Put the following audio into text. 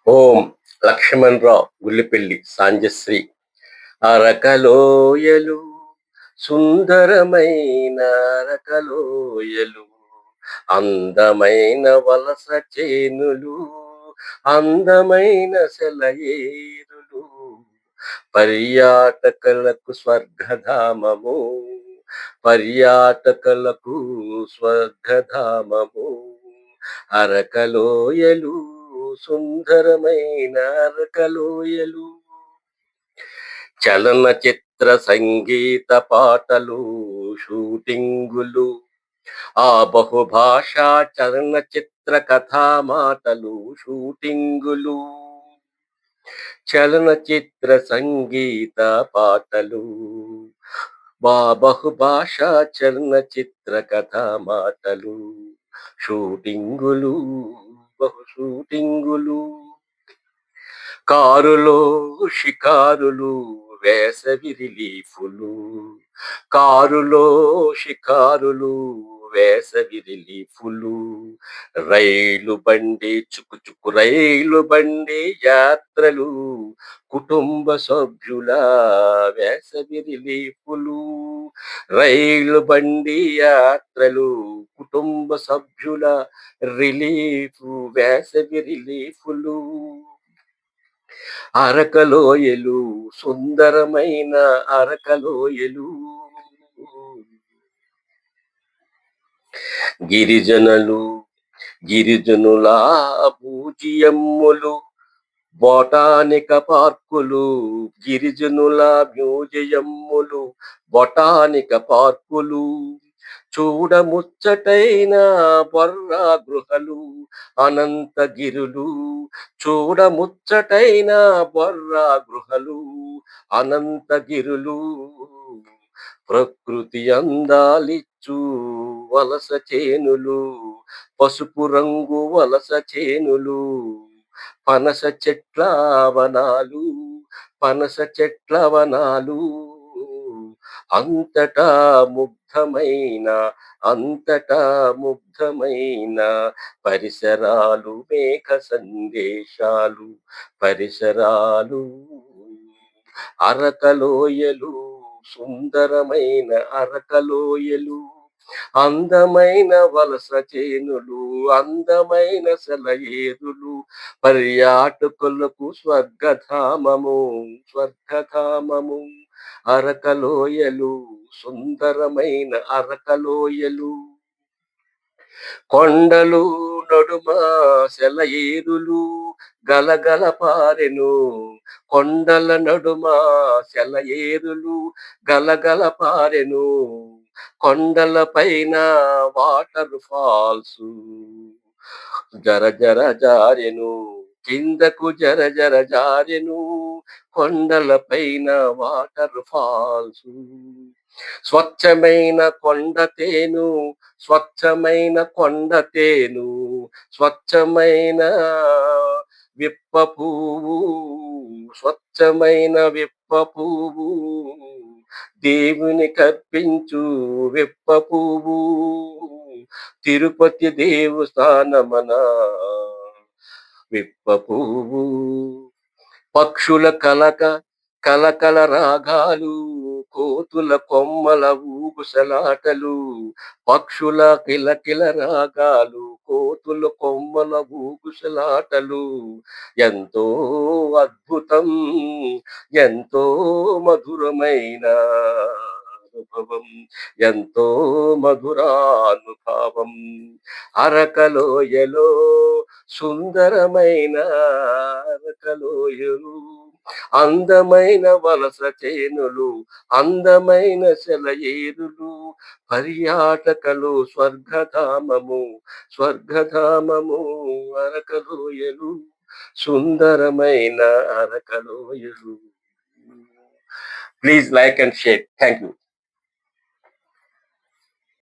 ఓం లక్ష్మణరావు గుల్లిపెల్లి సాంజశ్రీ అరకలోయలు సుందరమైన అరకలోయలు అందమైన వలస చేనులు అందమైన సెలయేరులు పర్యాటకులకు స్వర్గధామము పర్యాటకులకు స్వర్గధామము అరకలోయలు సుందరమైన అరకలోయలు చలనచిత్ర సంగీత పాటలు షూటింగులు ఆ బహుభాషా చలనచిత్ర కథా మాటలు షూటింగులు చలనచిత్ర సంగీత పాటలు బహుభాషా చలనచిత్ర కథా మాటలు షూటింగులు షూటింగులు కారులో షికారులు వేసవి రిలీఫులు కారులో షికారులు వేసవి రిలీఫులు రైలు బండి చుకుచుకు రైలు బండి యాత్రలు కుటుంబ సభ్యుల వేసవి రిలీఫులు రైలు బండి యాత్రలు కుటుంబ సభ్యుల రిలీఫ్ వేసవి రిలీఫులు అరకలోయలు సుందరమైన అరకలోయలు గిరిజనుల మ్యూజియమ్ములు బొటానిక పార్కులు గిరిజనుల మ్యూజియమ్ములు బొటానిక పార్కులు చూడముచ్చటైన బొర్రా గృహలు అనంతగిరులు చూడముచ్చటైన బొర్రా గృహలు అనంతగిరులు ప్రకృతి అందాలిచ్చు వలస చేనులు పసుపు రంగు వలస చేనులు పనస చెట్ల వనాలు పనస చెట్ల వనాలు అంతటా ముగ్ధమైన అంతటా ముగ్ధమైన పరిసరాలు మేఘ సందేశాలు పరిసరాలు అరకలోయలు సుందరమైన అరకలోయలు అందమైన వలస చేనులు అందమైన సెలయేరులు పర్యాటకులకు స్వర్గధామము స్వర్గధామము అరకలోయలు సుందరమైన అరకలోయలు కొండలు నడుమ సెలయేరులు గలగల పారెను కొండల నడుమ సెలయేరులు గలగల పారెను కొండల పైన వాటర్ ఫాల్స్ జర జర జారెను కిందకు జర జర జారెను కొండల పైన వాటర్ ఫాల్స్ స్వచ్ఛమైన కొండతేను స్వచ్ఛమైన కొండతేను స్వచ్ఛమైన విప్ప పువ్వు స్వచ్ఛమైన విప్ప పువ్వు దేవుని కర్పించు విప్ప పువ్వు తిరుపతి దేవస్థానమన విప్ప పువ్వు పక్షుల కలకల రాగాలు కోతుల కొమ్మల ఊగుసలాటలు పక్షుల కిలకిల రాగాలు కోతుల కొమ్మల ఊగుసలాటలు ఎంతో అద్భుతం ఎంతో మధురమైన అనుభవం ఎంతో మధురానుభావం అరకలోయలో సుందరమైన అరకలోయలు అందమైన వలస చేనులు అందమైన సెలయేరులు పర్యాటకలు స్వర్గధామము స్వర్గధామము అరకలోయలు సుందరమైన అరకలోయలు please like and share thank you